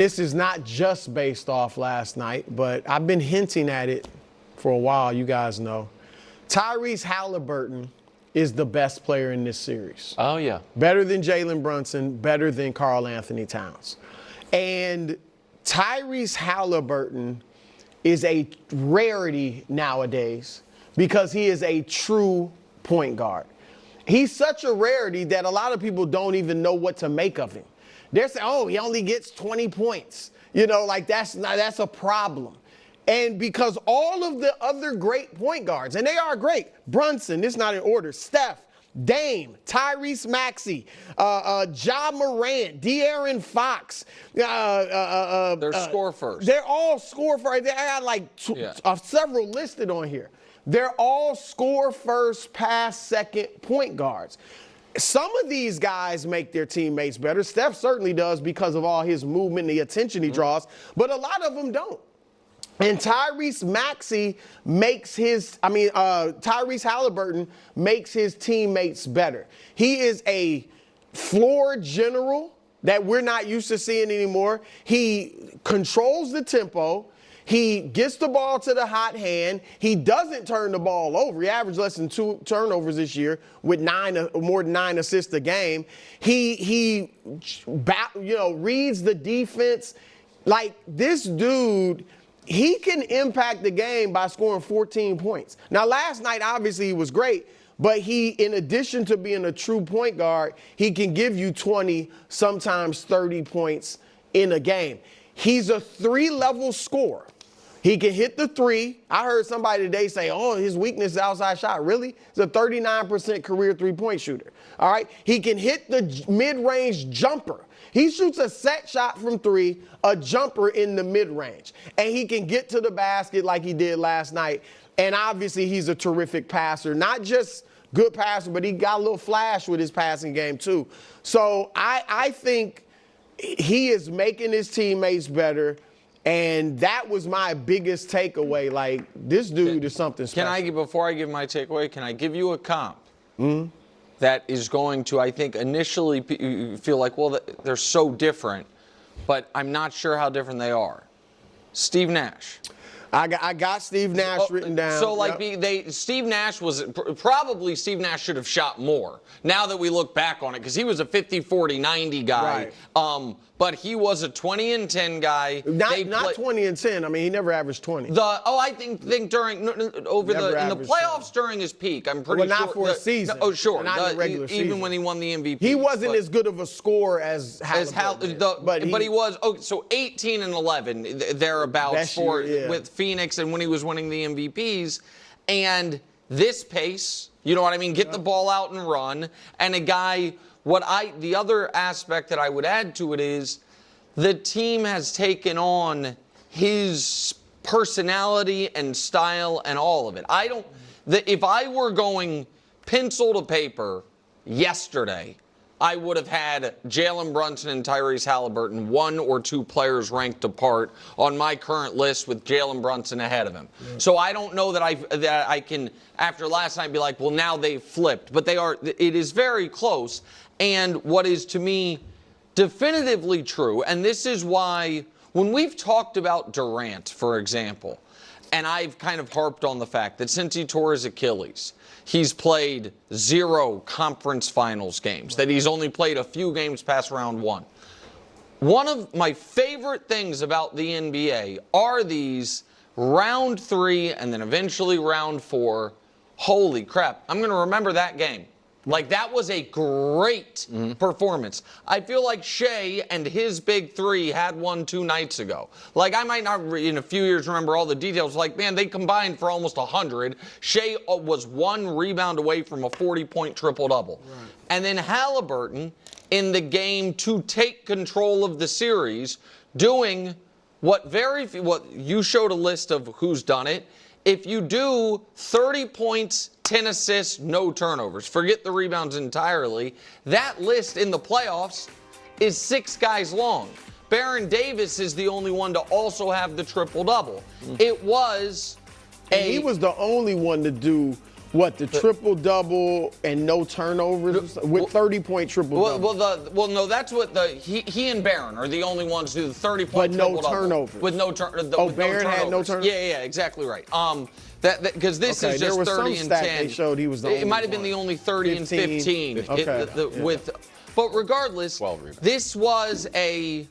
This is not just based off last night, but I've been hinting at it for a while, you guys know. Tyrese Haliburton is the best player in this series. Oh, yeah. Better than Jalen Brunson, better than Karl Anthony Towns. And Tyrese Haliburton is a rarity nowadays because he is a true point guard. He's such a rarity that a lot of people don't even know what to make of him. They're saying, oh, he only gets 20 points. You know, like that's a problem. And because all of the other great point guards, and they are great, Brunson, this is not in order, Steph, Dame, Tyrese Maxey, Ja Morant, De'Aaron Fox. They're score first. They're all score first. I got like several listed on here. They're all score first, pass second point guards. Some of these guys make their teammates better. Steph certainly does because of all his movement and the attention he draws, but a lot of them don't. And Tyrese Haliburton makes his teammates better. He is a floor general that we're not used to seeing anymore. He controls the tempo. He gets the ball to the hot hand. He doesn't turn the ball over. He averaged less than 2 turnovers this year with more than 9 assists a game. He reads the defense. Like, this dude, he can impact the game by scoring 14 points. Now, last night, obviously, he was great, but he, in addition to being a true point guard, he can give you 20, sometimes 30 points in a game. He's a 3-level scorer. He can hit the 3. I heard somebody today say, oh, his weakness is outside shot. Really? He's a 39% career 3-point shooter. All right? He can hit the mid-range jumper. He shoots a set shot from 3, a jumper in the mid-range. And he can get to the basket like he did last night. And obviously, he's a terrific passer. Not just good passer, but he got a little flash with his passing game, too. So I think he is making his teammates better. And that was my biggest takeaway. Like, this dude is something special. Before I give my takeaway, can I give you a comp that is going to, I think, initially feel like, well, they're so different, but I'm not sure how different they are. Steve Nash. I got Steve Nash written down. So, Steve Nash Steve Nash should have shot more. Now that we look back on it, because he was a 50, 40, 90 guy. Right. But he was a 20 and 10 guy. Not 20 and 10. I mean, he never averaged 20. I think during in the playoffs during his peak, I'm pretty sure. Not for a season. Oh, sure. Not in the regular season. Even when he won the MVP. He wasn't as good of a scorer as Haliburton. But he was. So 18 and 11 thereabouts with Phoenix, and when he was winning the MVPs, and this pace, you know what I mean? Get the ball out and run, and a guy. The other aspect that I would add to it is the team has taken on his personality and style and all of it. If I were going pencil to paper yesterday, I would have had Jalen Brunson and Tyrese Haliburton 1 or 2 players ranked apart on my current list with Jalen Brunson ahead of him. Yeah. So I don't know that I can, after last night, be like, well, now they've flipped. But it is very close. And what is, to me, definitively true, and this is why when we've talked about Durant, for example, and I've kind of harped on the fact that since he tore his Achilles, he's played 0 conference finals games, that he's only played a few games past round 1. One of my favorite things about the NBA are these round 3 and then eventually round 4. Holy crap, I'm going to remember that game. Like, that was a great performance. I feel like Shea and his big 3 had one 2 nights ago. Like, I might not in a few years remember all the details. Like, man, they combined for almost 100. Shea was 1 rebound away from a 40-point triple-double. Right. And then Haliburton in the game to take control of the series, doing what you showed a list of who's done it. If you do 30 points, 10 assists, no turnovers, forget the rebounds entirely, that list in the playoffs is 6 guys long. Baron Davis is the only one to also have the triple-double. He was the only one to do what, the triple-double and no turnovers with 30-point triple-double. Well, no, that's what he and Barron are the only ones who do the 30-point triple-double. But no turnovers. With no turnovers. Barron had no turnovers? Yeah, exactly right. Because this is just 30 and 10. They showed he was the only It might have been the only 30 and 15. But regardless, this was a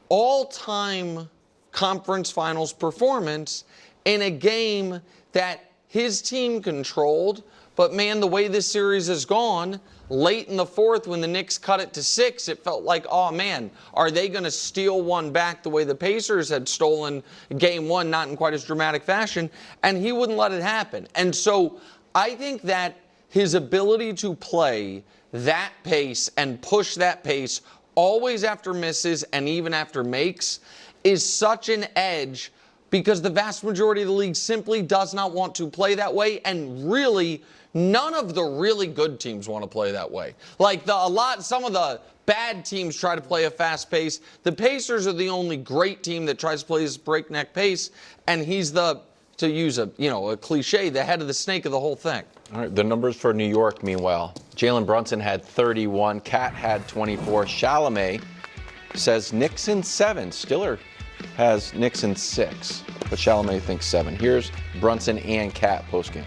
all-time conference finals performance in a game that his team controlled. But, man, the way this series has gone, late in the fourth when the Knicks cut it to 6, it felt like, oh, man, are they going to steal one back the way the Pacers had stolen game 1, not in quite as dramatic fashion, and he wouldn't let it happen. And so I think that his ability to play that pace and push that pace always after misses and even after makes is such an edge, because the vast majority of the league simply does not want to play that way, and really none of the really good teams want to play that way. Like some of the bad teams try to play a fast pace. The Pacers are the only great team that tries to play this breakneck pace, and he's to use a cliche, the head of the snake of the whole thing. All right, the numbers for New York, meanwhile. Jalen Brunson had 31. Cat had 24. Chalamet says Knicks in 7. Stiller has Knicks in 6, but Chalamet thinks 7. Here's Brunson and Cat postgame.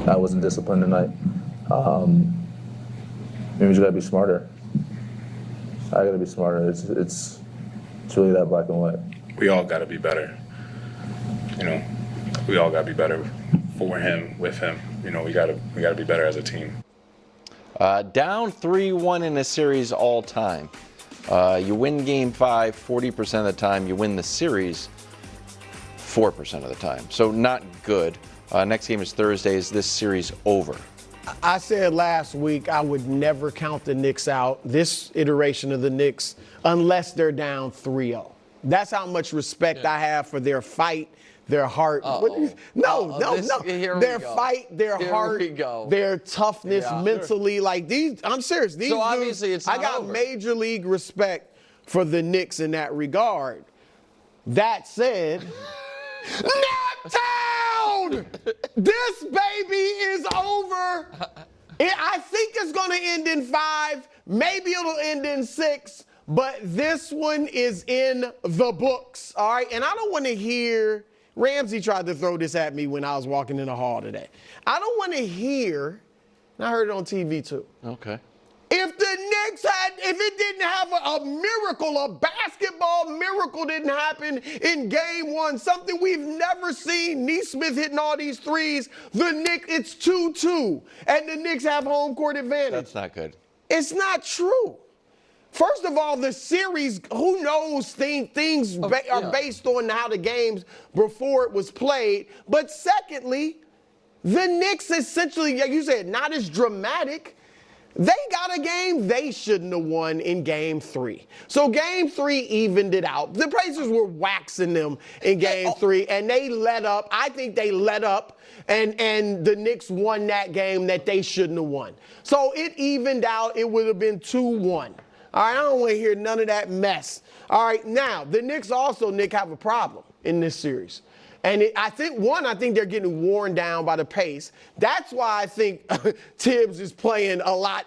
I wasn't disciplined tonight. Maybe we just gotta be smarter. I gotta be smarter. It's really that black and white. We all gotta be better. We all gotta be better for him, with him. We gotta be better as a team. Down 3-1 in the series all time. You win game 5 40% of the time. You win the series 4% of the time. So not good. Next game is Thursday. Is this series over? I said last week I would never count the Knicks out, this iteration of the Knicks, unless they're down 3-0. That's how much respect I have for their fight, their heart. No. Their fight, their heart, their toughness mentally. Like these, I'm serious. These obviously it's not I got over. major league respect for the Knicks in that regard. That said, Naptown! This baby is over. I think it's going to end in 5. Maybe it'll end in 6. But this one is in the books, all right? And I don't want to hear, Ramsey tried to throw this at me when I was walking in the hall today. I don't want to hear, and I heard it on TV too. Okay. If the Knicks if it didn't have a miracle, a basketball miracle didn't happen in game 1, something we've never seen, Neesmith hitting all these threes, the Knicks, it's 2-2, and the Knicks have home court advantage. That's not good. It's not true. First of all, the series, who knows, things are based on how the games before it was played. But secondly, the Knicks essentially, like you said, not as dramatic. They got a game they shouldn't have won in game 3. So game 3 evened it out. The Pacers were waxing them in game 3, and they let up. I think they let up, and the Knicks won that game that they shouldn't have won. So it evened out. It would have been 2-1. All right, I don't want to hear none of that mess. All right, now, the Knicks also, have a problem in this series. And I think they're getting worn down by the pace. That's why I think Tibbs is playing a lot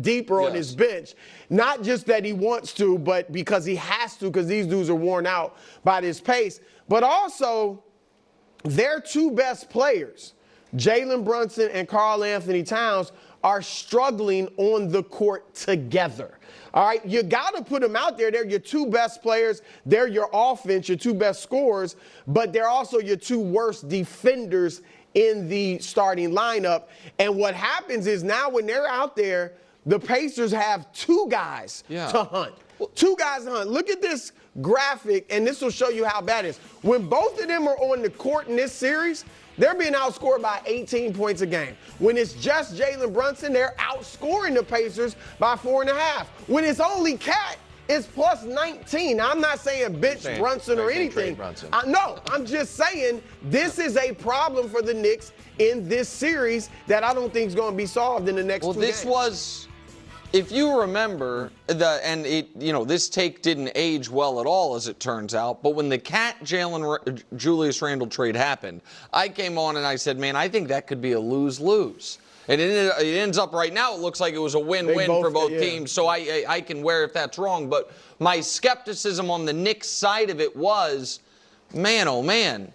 deeper on his bench. Not just that he wants to, but because he has to, because these dudes are worn out by this pace. But also, their 2 best players, Jalen Brunson and Karl-Anthony Towns, are struggling on the court together. All right, you got to put them out there. They're your 2 best players. They're your offense, your 2 best scorers, but they're also your 2 worst defenders in the starting lineup. And what happens is now when they're out there, the Pacers have 2 guys to hunt. 2 guys to hunt. Look at this graphic, and this will show you how bad it is. When both of them are on the court in this series, they're being outscored by 18 points a game. When it's just Jalen Brunson, they're outscoring the Pacers by 4.5. When it's only Cat, it's plus 19. Now, I'm not saying bench Brunson or anything. No, I'm just saying this is a problem for the Knicks in this series that I don't think is going to be solved in the next 2 games. This was If you remember, this take didn't age well at all, as it turns out, but when the Jalen Julius Randle trade happened, I came on and I said, man, I think that could be a lose-lose. And it ends up right now, it looks like it was a win-win for both teams, so I can wear if that's wrong. But my skepticism on the Knicks side of it was, man, oh man,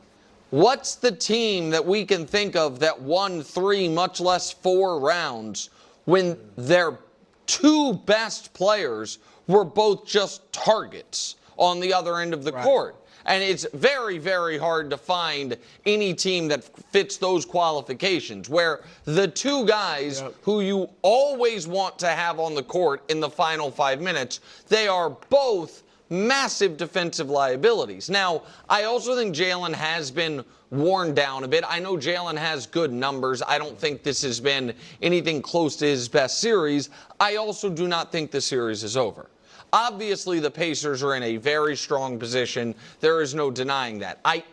what's the team that we can think of that won 3, much less 4 rounds when their 2 best players were both just targets on the other end of the court? And it's very, very hard to find any team that fits those qualifications, where the 2 guys who you always want to have on the court in the final 5 minutes, they are both massive defensive liabilities. Now, I also think Jalen has been worn down a bit. I know Jalen has good numbers. I don't think this has been anything close to his best series. I also do not think the series is over. Obviously, the Pacers are in a very strong position. There is no denying that. I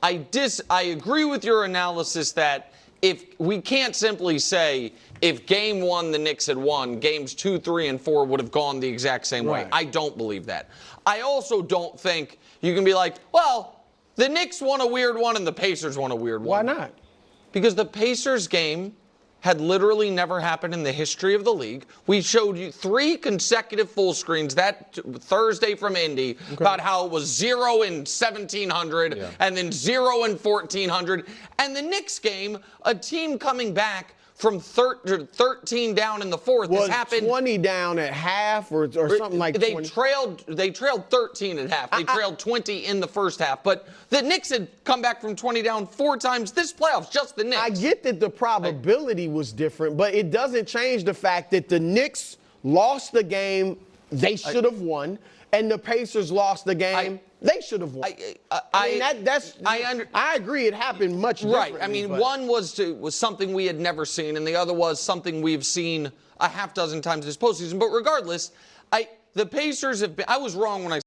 agree with your analysis that if we can't simply say if game 1 the Knicks had won, games 2, 3, and 4 would have gone the exact same way. I don't believe that. I also don't think you can be like, well, the Knicks won a weird one and the Pacers won a weird one. Why not? Because the Pacers game had literally never happened in the history of the league. We showed you 3 consecutive full screens that Thursday from Indy about how it was 0 in 1700 and then 0 in 1400. And the Knicks game, a team coming back from 13 down in the 4th. Was this happened 20 down at half or something like that. They trailed 13 at half. They trailed 20 in the first half. But the Knicks had come back from 20 down 4 times this playoffs, just the Knicks. I get that the probability was different, but it doesn't change the fact that the Knicks lost the game they should have won, and the Pacers lost the game they should have won. I agree it happened much differently. Right. I mean, one was something we had never seen, and the other was something we've seen a half dozen times this postseason. But regardless, the Pacers have been – I was wrong when I